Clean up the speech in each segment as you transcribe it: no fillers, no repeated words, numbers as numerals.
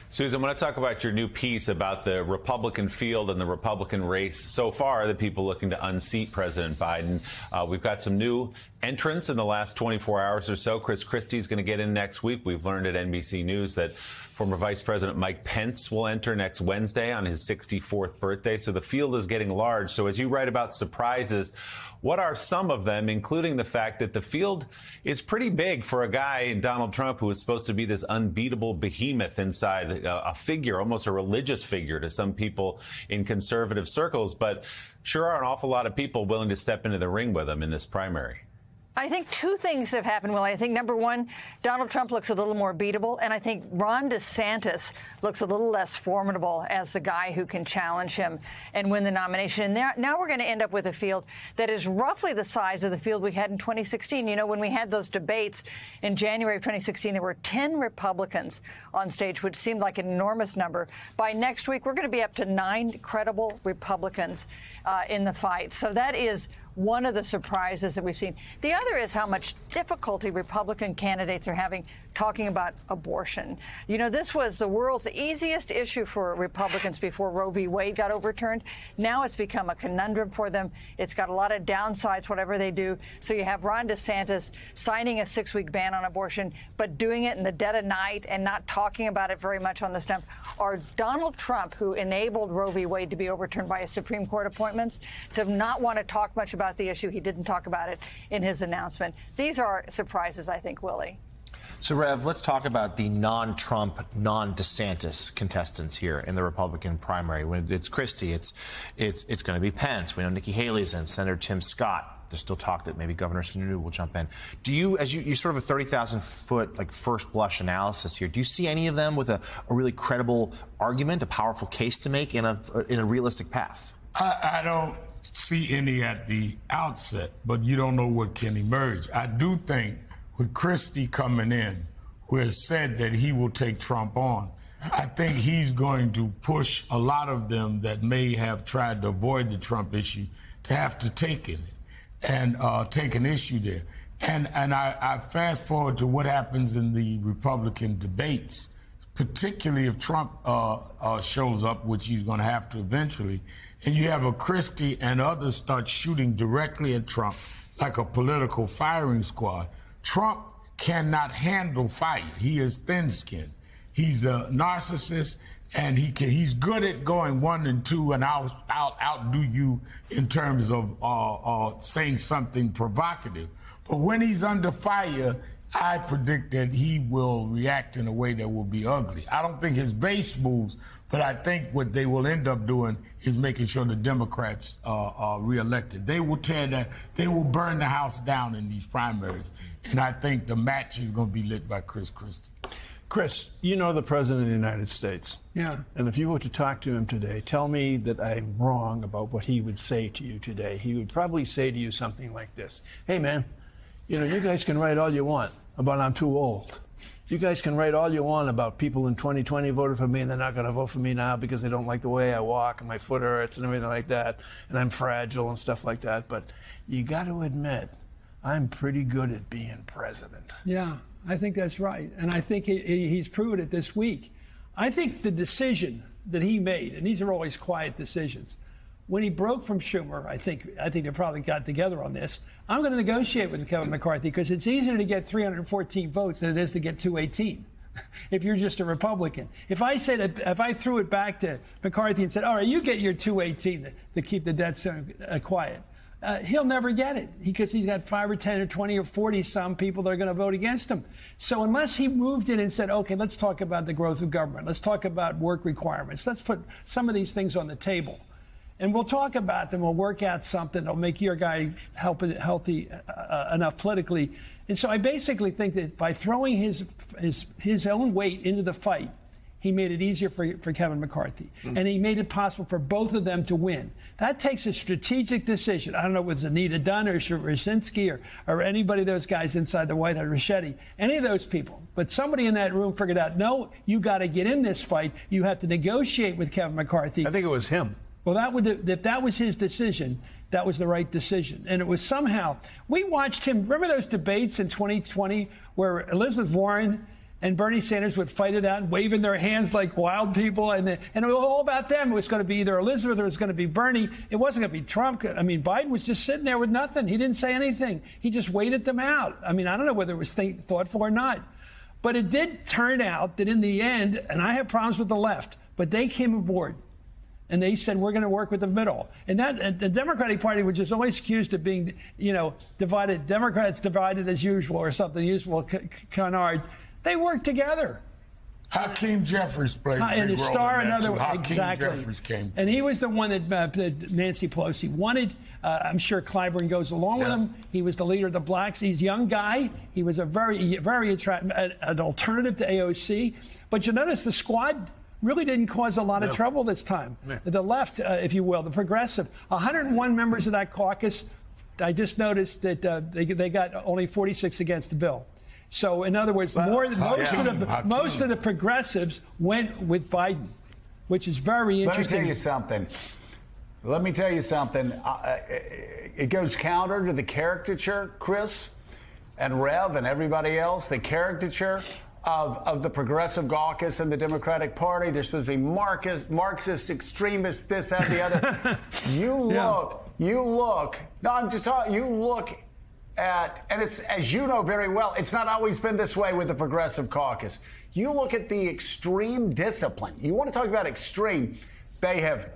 Susan, I want to talk about your new piece about the Republican field and the Republican race. So far, the people looking to unseat President Biden. We've got some new entrants in the last 24 hours or so. Chris Christie's going to get in next week. We've learned at NBC News that former Vice President Mike Pence will enter next Wednesday on his 64th birthday. So the field is getting large. So as you write about surprises, what are some of them, including the fact that the field is pretty big for a guy, Donald Trump, who is supposed to be this unbeatable behemoth inside, a figure, almost a religious figure to some people in conservative circles, but sure are an awful lot of people willing to step into the ring with him in this primary. I think two things have happened, Willie. I think, number one, Donald Trump looks a little more beatable, and I think Ron DeSantis looks a little less formidable as the guy who can challenge him and win the nomination. And now we're going to end up with a field that is roughly the size of the field we had in 2016. You know, when we had those debates in January of 2016, there were 10 Republicans on stage, which seemed like an enormous number. By next week, we're going to be up to 9 credible Republicans in the fight. So that is one of the surprises that we've seen. The other is how much difficulty Republican candidates are having talking about abortion. You know, this was the world's easiest issue for Republicans before Roe v. Wade got overturned. Now it's become a conundrum for them. It's got a lot of downsides, whatever they do. So you have Ron DeSantis signing a 6-week ban on abortion, but doing it in the dead of night and not talking about it very much on the stump. Or Donald Trump, who enabled Roe v. Wade to be overturned by his Supreme Court appointments, to not want to talk much about the issue. He didn't talk about it in his announcement. These are surprises, I think, Willie. So, Rev, let's talk about the non-Trump, non-DeSantis contestants here in the Republican primary. When it's Christie, it's going to be Pence. We know Nikki Haley's in, Senator Tim Scott. There's still talk that maybe Governor Sununu will jump in. Do you, as you sort of a 30,000-foot, like, first blush analysis here, do you see any of them with a really credible argument, a powerful case to make in a realistic path? I don't see any at the outset, but you don't know what can emerge. I do think with Christie coming in, who has said that he will take Trump on, I think he's going to push a lot of them that may have tried to avoid the Trump issue to have to take it and take an issue there. And I fast forward to what happens in the Republican debates, particularly if Trump shows up, which he's going to have to eventually, and you have a Christie and others start shooting directly at Trump like a political firing squad. Trump cannot handle fire. He is thin-skinned. He's a narcissist, and he's good at going 1 and 2, and I'll outdo you in terms of saying something provocative. But when he's under fire, I predict that he will react in a way that will be ugly. I don't think his base moves, but I think what they will end up doing is making sure the Democrats are reelected. They will they will burn the house down in these primaries, and I think the match is going to be lit by Chris Christie. Chris, you know the President of the United States. Yeah. And if you were to talk to him today, tell me that I'm wrong about what he would say to you today. He would probably say to you something like this. Hey, man, you know, you guys can write all you want about I'm too old. You guys can write all you want about people in 2020 voted for me and they're not going to vote for me now because they don't like the way I walk and my foot hurts and everything like that, and I'm fragile and stuff like that. But you got to admit, I'm pretty good at being president. Yeah, I think that's right. And I think he's proven it this week. I think the decision that he made, and these are always quiet decisions, when he broke from Schumer, I think they probably got together on this. I'm going to negotiate with Kevin McCarthy because it's easier to get 314 votes than it is to get 218 if you're just a Republican. If I threw it back to McCarthy and said, all right, you get your 218 to keep the debt quiet, he'll never get it because he's got 5 or 10 or 20 or 40 some people that are going to vote against him. So unless he moved in and said, okay, let's talk about the growth of government, let's talk about work requirements, let's put some of these things on the table. And we'll talk about them. We'll work out something that'll make your guy healthy enough politically. And so I basically think that by throwing his own weight into the fight, he made it easier for Kevin McCarthy. And he made it possible for both of them to win. That takes a strategic decision. I don't know if it was Anita Dunn or Brzezinski or anybody of those guys inside the White House, Ricchetti, any of those people. But somebody in that room figured out, no, you got to get in this fight. You have to negotiate with Kevin McCarthy. I think it was him. Well, if that was his decision, that was the right decision. And it was somehow, we watched him, remember those debates in 2020 where Elizabeth Warren And Bernie Sanders would fight it out, waving their hands like wild people. And it was all about them. It was going to be either Elizabeth or it was going to be Bernie. It wasn't going to be Trump. I mean, Biden was just sitting there with nothing. He didn't say anything. He just waited them out. I mean, I don't know whether it was thoughtful or not. But it did turn out that in the end, and I have problems with the left, but they came aboard. And they said, we're going to work with the middle. And that the Democratic Party, which is always accused of being, divided, Democrats divided as usual or something usual, canard, they worked together. Hakeem Jeffries played a big role star in that another too. Hakeem exactly. Jeffries came through. And he was the one that Nancy Pelosi wanted. I'm sure Clyburn goes along with him. He was the leader of the blacks. He's a young guy. He was a very, very attractive, an alternative to AOC. But you notice the squad really didn't cause a lot of trouble this time. The left, if you will, the progressive. 101 members of that caucus. I just noticed that they got only 46 against the bill. So, in other words, most of the progressives went with Biden, which is very interesting. Let me tell you something. It goes counter to the caricature, Chris and Rev and everybody else, the caricature of the progressive caucus and the Democratic Party. They're supposed to be Marxist, extremist, this, that, the other. You look at, and it's, as you know very well, it's not always been this way with the progressive caucus. You look at the extreme discipline. You want to talk about extreme. They have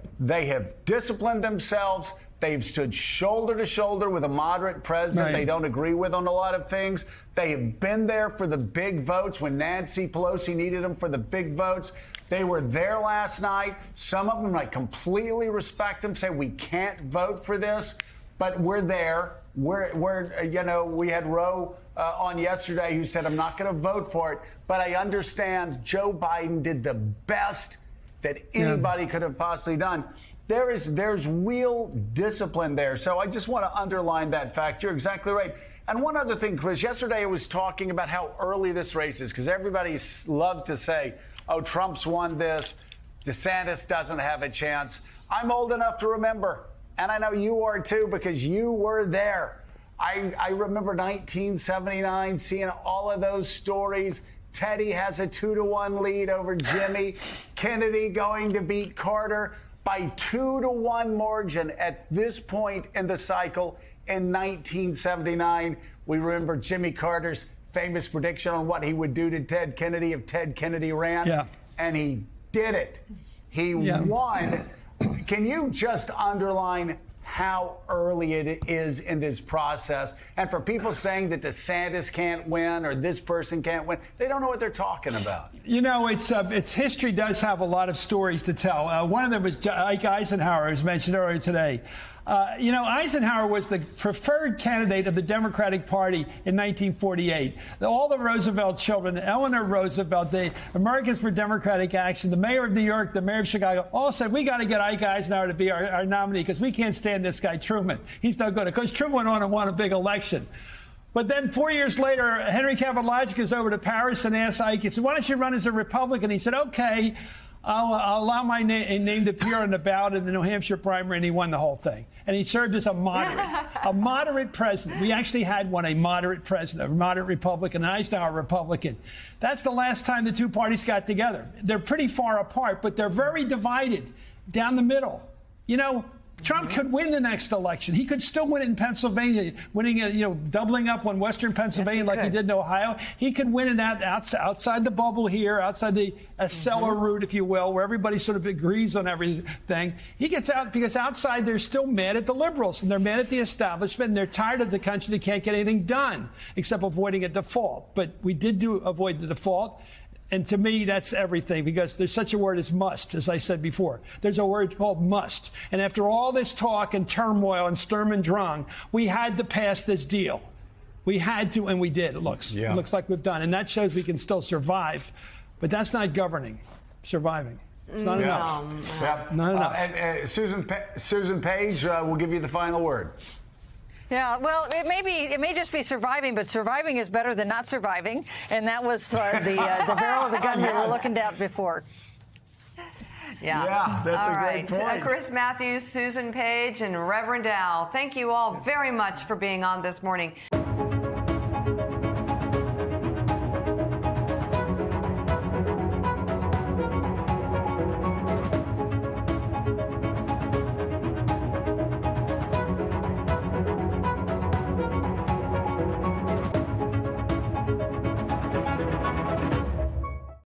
disciplined themselves. They've stood shoulder to shoulder with a moderate president they don't agree with on a lot of things. They have been there for the big votes when Nancy Pelosi needed them for the big votes. They were there last night. Some of them, I completely respect them, say we can't vote for this, but we're there. We had Roe on yesterday who said, I'm not going to vote for it, but I understand Joe Biden did the best that anybody could have possibly done. There's real discipline there. So I just want to underline that fact. You're exactly right. And one other thing, Chris, yesterday I was talking about how early this race is, because everybody loves to say, oh, Trump's won this, DeSantis doesn't have a chance. I'm old enough to remember. And I know you are too, because you were there. I remember 1979, seeing all of those stories. Teddy has a 2-1 lead over Jimmy. Kennedy going to beat Carter by 2-1 margin at this point in the cycle in 1979. We remember Jimmy Carter's famous prediction on what he would do to Ted Kennedy if Ted Kennedy ran. And he did it. He won. Can you just underline how early it is in this process? And for people saying that DeSantis can't win or this person can't win, they don't know what they're talking about. You know, it's history does have a lot of stories to tell. One of them was Ike Eisenhower, who was mentioned earlier today. Eisenhower was the preferred candidate of the Democratic Party in 1948. All the Roosevelt children, Eleanor Roosevelt, the Americans for Democratic Action, the mayor of New York, the mayor of Chicago, all said, we got to get Ike Eisenhower to be our nominee because we can't stand this guy, Truman. He's no good. Of course, Truman went on and won a big election. But then 4 years later, Henry Cabot Lodge goes over to Paris and asks Ike, he said, why don't you run as a Republican? He said, okay. I'll allow my name to appear on the ballot in the New Hampshire primary, and he won the whole thing. And he served as a moderate president. We actually had one, a moderate president, a moderate Republican, and Eisenhower a Republican. That's the last time the two parties got together. They're pretty far apart, but they're very divided down the middle. You know, Trump could win the next election. He could still win it in Pennsylvania, winning it, doubling up on Western Pennsylvania like he did in Ohio. He could win it outside the bubble here, outside the cellar route, if you will, where everybody sort of agrees on everything. He gets out because outside they're still mad at the liberals and they're mad at the establishment and they're tired of the country that can't get anything done except avoiding a default. But we did avoid the default. And to me, that's everything, because there's such a word as must, as I said before. There's a word called must. And after all this talk and turmoil and Sturm and Drang, we had to pass this deal. We had to, and we did, it looks. It looks like we've done. And that shows we can still survive. But that's not governing, surviving. It's not enough. Not enough. And Susan Page will give you the final word. Yeah, well, it may just be surviving, but surviving is better than not surviving, and that was the barrel of the gun we were looking at before. Yeah, that's a great point. Chris Matthews, Susan Page, and Reverend Al, thank you all very much for being on this morning.